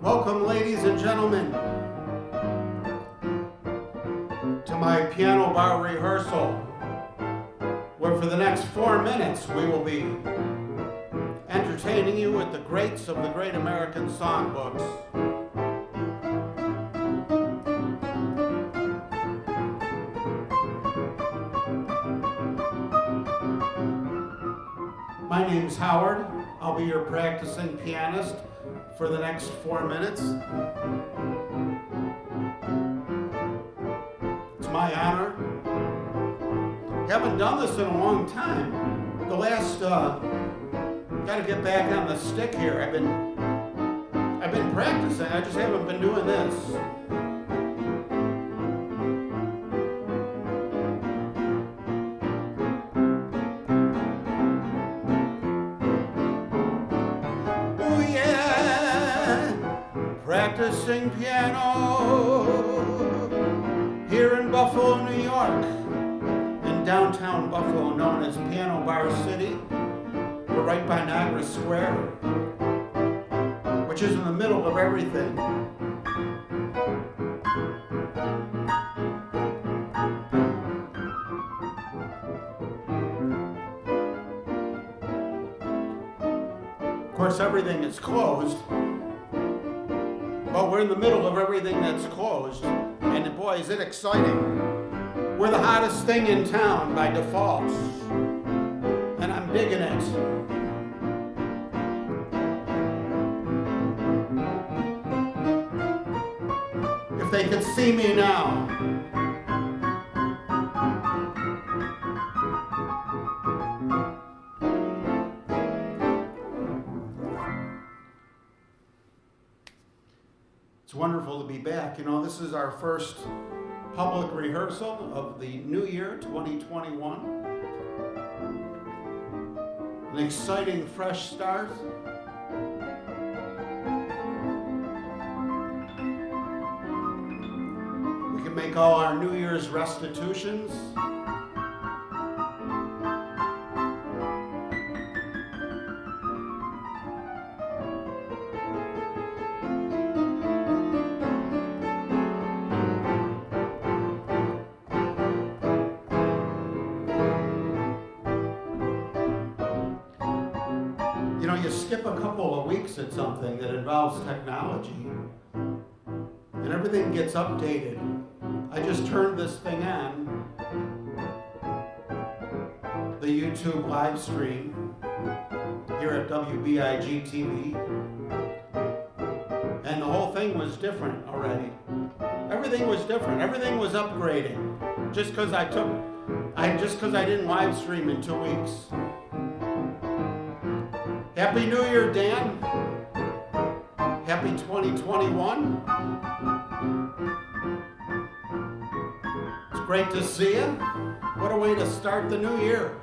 Welcome, ladies and gentlemen, to my piano bar rehearsal, where for the next 4 minutes we will be entertaining you with the greats of the great American songbooks. My name's Howard. I'll be your practicing pianist for the next 4 minutes. It's my honor. Haven't done this in a long time. The last, gotta get back on the stick here. I've been practicing. I just haven't been doing this. Practicing piano here in Buffalo, New York, in downtown Buffalo, known as Piano Bar City. We're right by Niagara Square, which is in the middle of everything. Of course, everything is closed. But we're in the middle of everything that's closed, and boy, is it exciting. We're the hottest thing in town by default, and I'm digging it. If they could see me now. It's wonderful to be back. You know, this is our first public rehearsal of the new year, 2021. An exciting, fresh start. We can make all our New Year's restitutions. You know, you skip a couple of weeks at something that involves technology, and everything gets updated. I just turned this thing on, the YouTube live stream here at WBIG.Tv, and the whole thing was different already. Everything was different. Everything was upgrading. Just because I didn't live stream in 2 weeks. Happy New Year, Dan. Happy 2021. It's great to see you. What a way to start the new year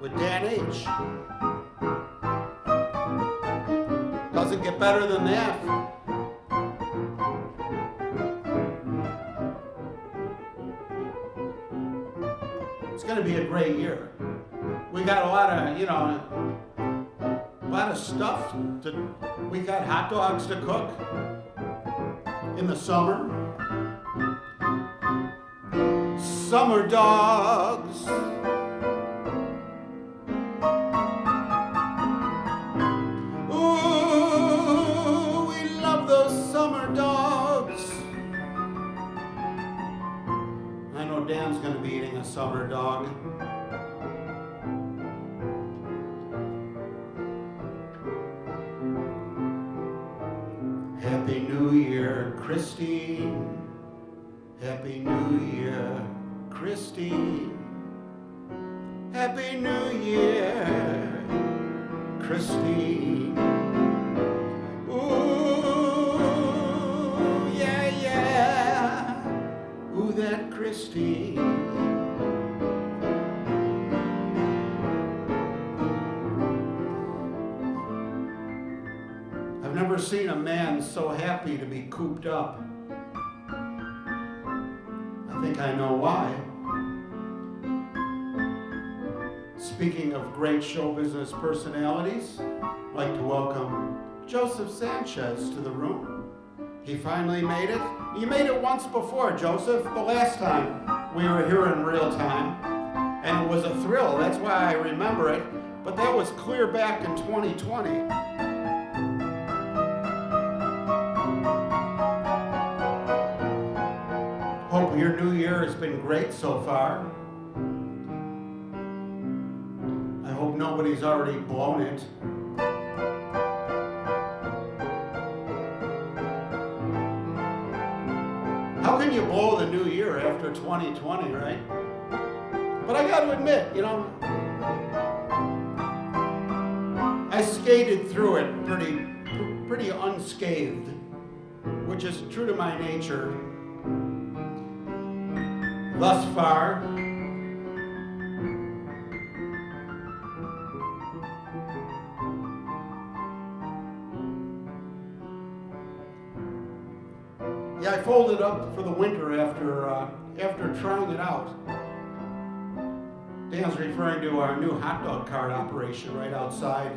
with Dan H. Doesn't get better than that. It's going to be a great year. We got a lot of stuff we got hot dogs to cook in the summer. Summer dogs. Ooh, we love those summer dogs. I know Dan's gonna be eating a summer dog. Happy New Year, Christine. Happy New Year, Christine. Happy New Year, Christine. Ooh, yeah, yeah. Ooh, that Christine. I've never seen a man so happy to be cooped up. I think I know why. Speaking of great show business personalities, I'd like to welcome Joseph Sanchez to the room. He finally made it. You made it once before, Joseph, the last time we were here in real time. And it was a thrill. That's why I remember it. But that was clear back in 2020. Hope your new year has been great so far. I hope nobody's already blown it. How can you blow the new year after 2020, right? But I got to admit, I skated through it pretty unscathed, which is true to my nature. Thus far, yeah, I folded up for the winter after trying it out. Dan's referring to our new hot dog cart operation right outside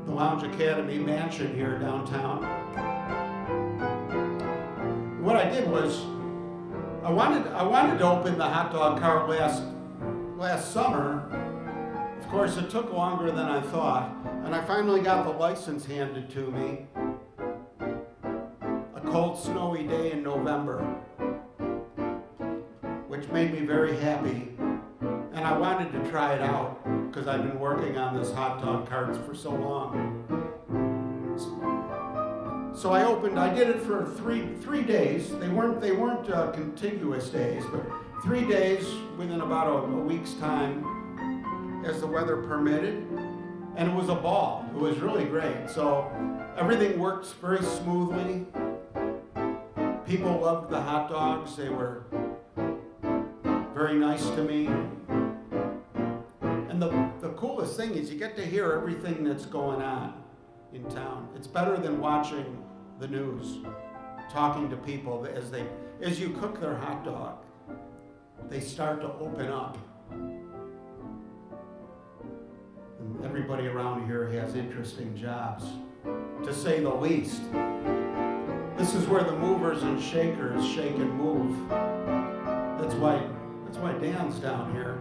the Lounge Academy mansion here downtown. What I did was I wanted to open the hot dog cart last summer. Of course, it took longer than I thought, and I finally got the license handed to me. A cold, snowy day in November, which made me very happy. And I wanted to try it out because I've been working on this hot dog carts for so long. So I did it for three days. They weren't contiguous days, but 3 days within about a week's time as the weather permitted. And it was a ball. It was really great. So everything worked very smoothly. People loved the hot dogs. They were very nice to me. And the coolest thing is you get to hear everything that's going on in town. It's better than watching the news, talking to people as you cook their hot dog. They start to open up. And everybody around here has interesting jobs, to say the least. This is where the movers and shakers shake and move. That's why Dan's down here.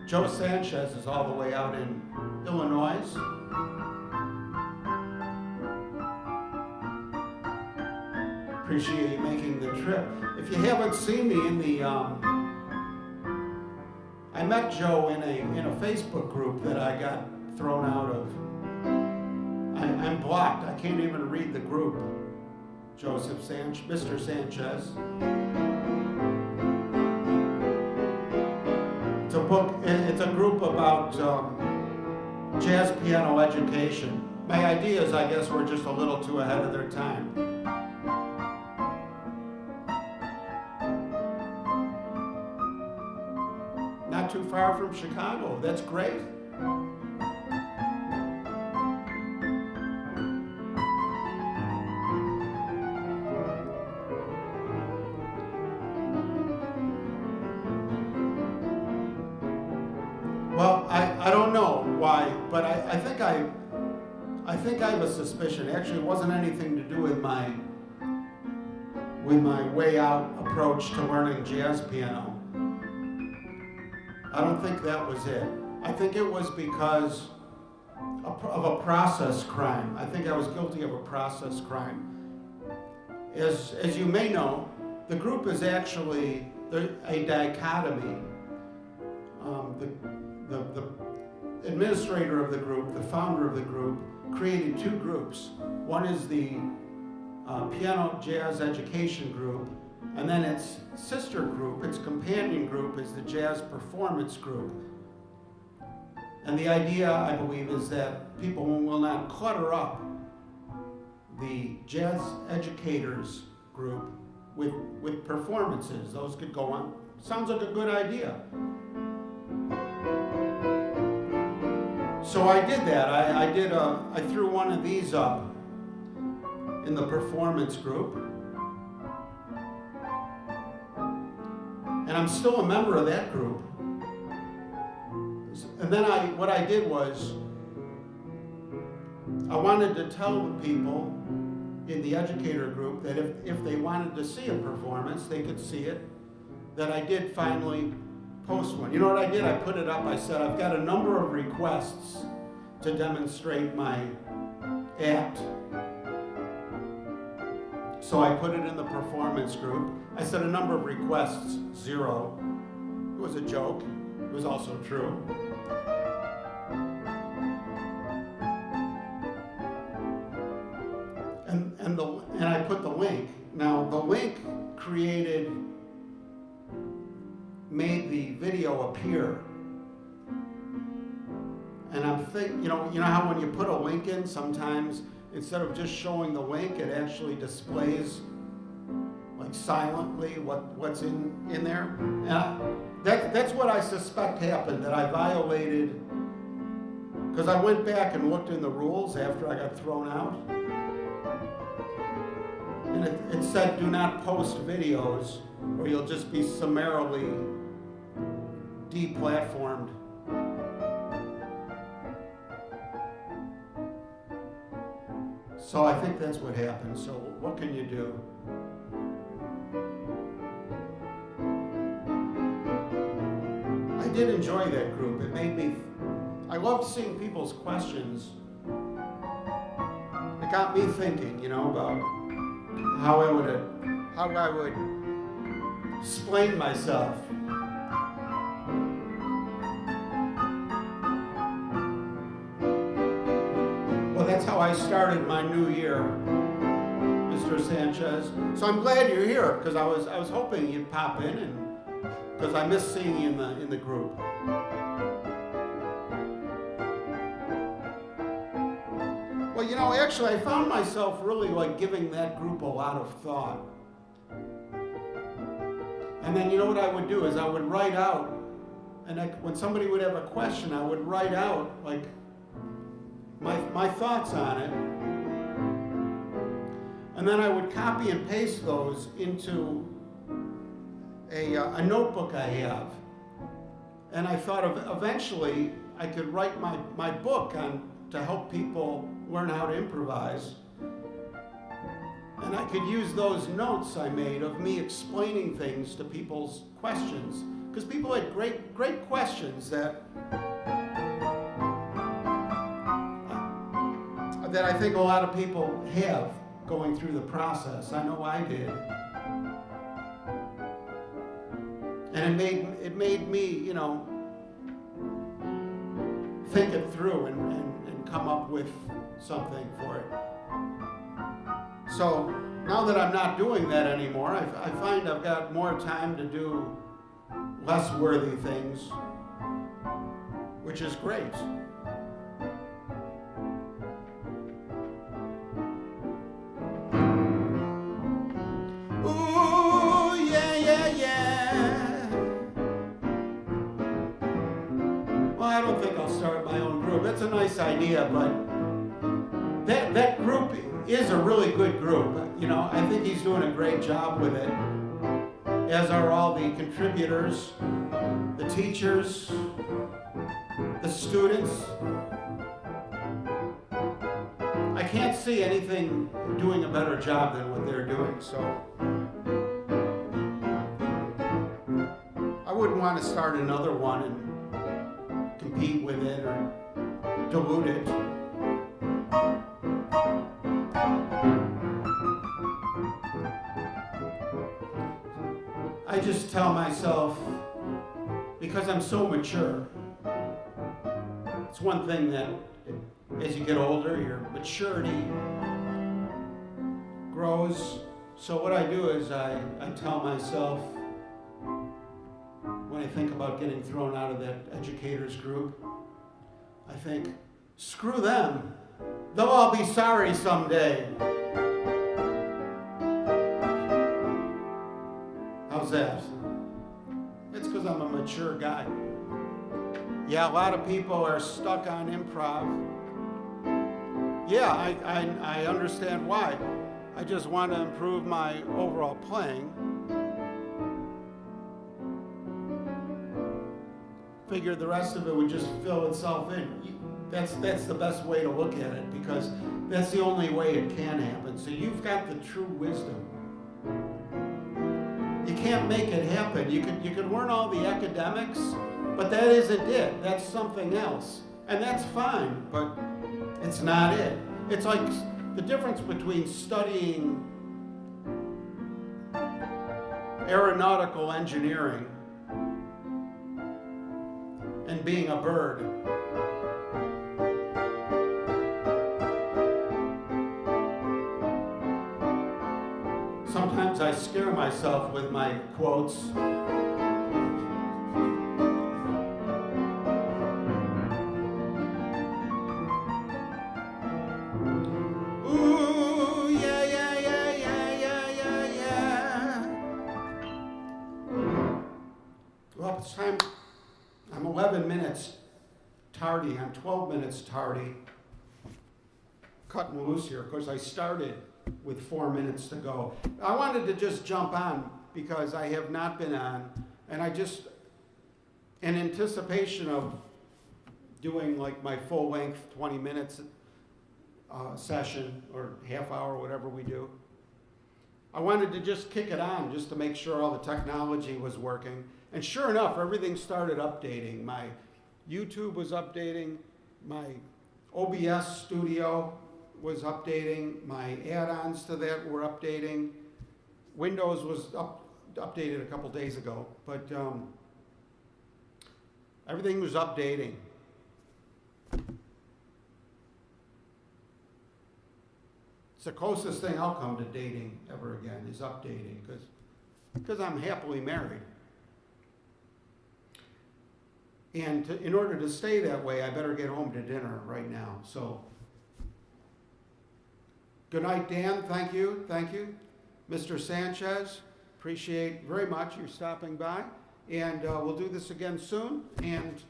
Joe Sanchez is all the way out in Illinois. Appreciate you making the trip. If you haven't seen me in the, I met Joe in a Facebook group that I got thrown out of. I'm blocked. I can't even read the group. Mr. Sanchez. It's a group about jazz piano education. My ideas, I guess, were just a little too ahead of their time. Not too far from Chicago. That's great. Well, I don't know why, but I think I have a suspicion. Actually, it wasn't anything to do with my way out approach to learning jazz piano. I don't think that was it. I think it was because of a process crime. I think I was guilty of a process crime. As you may know, the group is actually a dichotomy. The administrator of the group, the founder of the group, created two groups. One is the piano jazz education group, and then its sister group, its companion group, is the jazz performance group. And the idea, I believe, is that people will not clutter up the jazz educators group with performances. Those could go on. Sounds like a good idea. So I did that. I threw one of these up in the performance group. And I'm still a member of that group. And And then what I did was, I wanted to tell the people in the educator group that if they wanted to see a performance, they could see it, that I did finally post one. You know what I did? I put it up. I said, I've got a number of requests to demonstrate my act. So I put it in the performance group. I said a number of requests, 0. It was a joke. It was also true. And I put the link. Now the link made the video appear. And I'm thinking, you know how when you put a link in, sometimes instead of just showing the link, it actually displays like silently what's in there. And that's what I suspect happened, that I violated, because I went back and looked in the rules after I got thrown out. And it said, do not post videos or you'll just be summarily deplatformed. So I think that's what happened. So what can you do? I did enjoy that group. It made me, I loved seeing people's questions. It got me thinking, about how I would explain myself. Well, that's how I started my new year, Mr. Sanchez. So I'm glad you're here, because I was hoping you'd pop in, and because I miss seeing you in the group. Well, actually, I found myself really giving that group a lot of thought. And then you know what I would do is I would write out, and when somebody would have a question, I would write out my thoughts on it. And then I would copy and paste those into a notebook I have. And I thought eventually I could write my book to help people learn how to improvise. And I could use those notes I made of me explaining things to people's questions. Because people had great questions that I think a lot of people have going through the process. I know I did. And it made me, think it through and come up with something for it. So now that I'm not doing that anymore, I find I've got more time to do less worthy things, which is great. Ooh, yeah. Well, I don't think I'll start my own group. It's a nice idea, but that group is a really good group. I think he's doing a great job with it, as are all the contributors, the teachers, the students. I can't see anything doing a better job than what they're doing, so I wouldn't want to start another one and compete with it or dilute it. I just tell myself, because I'm so mature, it's one thing that as you get older, your maturity grows. So what I do is I tell myself, when I think about getting thrown out of that educators group, I think, screw them. They'll all be sorry someday. How's that? It's because I'm a mature guy. Yeah, a lot of people are stuck on improv. Yeah, I understand why. I just want to improve my overall playing. figured the rest of it would just fill itself in. That's the best way to look at it, because that's the only way it can happen. So you've got the true wisdom. You can't make it happen. You can learn all the academics, but that isn't it. That's something else. And that's fine, but it's not it. It's like the difference between studying aeronautical engineering and being a bird. Sometimes I scare myself with my quotes. Ooh, yeah, yeah, yeah, yeah, yeah, yeah, yeah. Well, it's time. I'm 11 minutes tardy. I'm 12 minutes tardy. Cutting loose here. Of course, I started with 4 minutes to go. I wanted to just jump on because I have not been on, and I just, in anticipation of doing like my full length 20 minutes session or half hour, whatever we do, I wanted to just kick it on just to make sure all the technology was working. And sure enough, everything started updating. My YouTube was updating, my OBS studio was updating, my add-ons to that were updating. Windows was updated a couple days ago, but everything was updating. It's the closest thing I'll come to dating ever again is updating, because I'm happily married. And in order to stay that way, I better get home to dinner right now. So, good night, Dan. Thank you. Thank you. Mr. Sanchez, appreciate very much you stopping by. And we'll do this again soon. And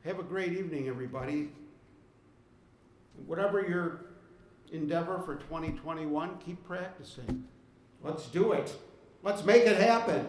have a great evening, everybody. Whatever your endeavor for 2021, keep practicing. Let's do it. Let's make it happen.